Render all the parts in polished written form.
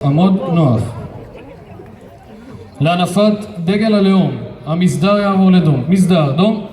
עמוד נוח. להנפת דגל הלאום, המסדר יעבור לדום. מסדר, דום.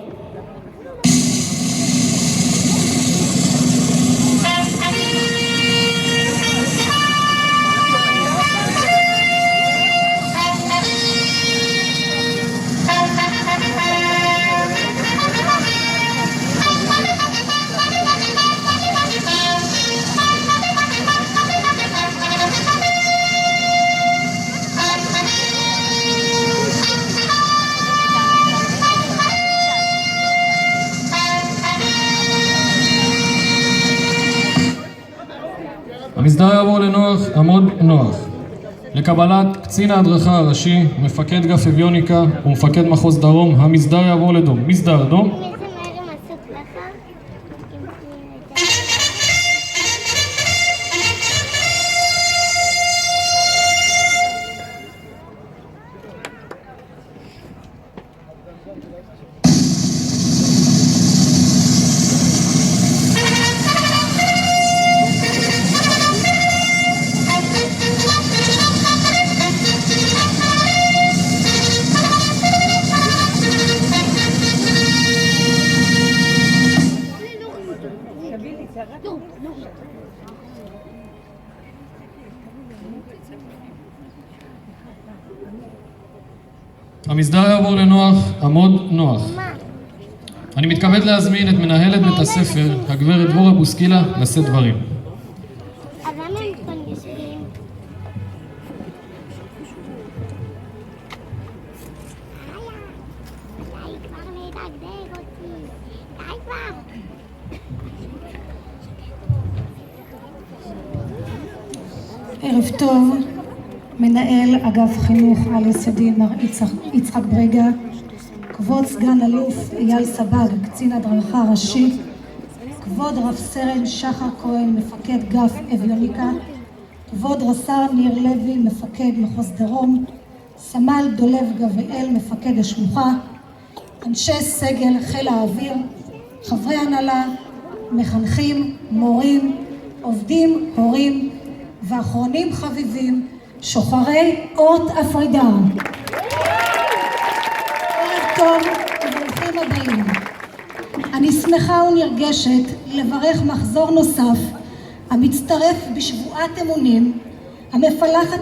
המסדר יעבור לנוח, עמוד נוח. לקבלת קצין ההדרכה הראשי, מפקד גף אביוניקה ומפקד מחוז דרום, המסדר יעבור לדום. מסדר, דום. המסדר יעבור לנוח, עמוד נוח. אני מתכבד להזמין את מנהלת בית הספר, הגברת דבורה בוסקילה, לשאת דברים. אז למה הם כאן יושבים? די כבר מדגדג אותי. די כבר. ערב טוב, מנהל אגף חינוך על יסודי מר יצחק ברגה, כבוד סגן אלוף אייל סבג, קצין הדרכה ראשי, כבוד רב סרן שחר כהן, מפקד גף אביוניקה, כבוד רס"ר ניר לוי, מפקד מחוז דרום, סמל דולב גבריאל, מפקד השלוחה, אנשי סגל חיל האוויר, חברי הנהלה, מחנכים, מורים, עובדים, הורים, ואחרונים חביבים, שוחרי אות אפרידה. ערב טוב וברוכים הבאים. אני שמחה ונרגשת לברך מחזור נוסף המצטרף בשבועת אמונים המפלחת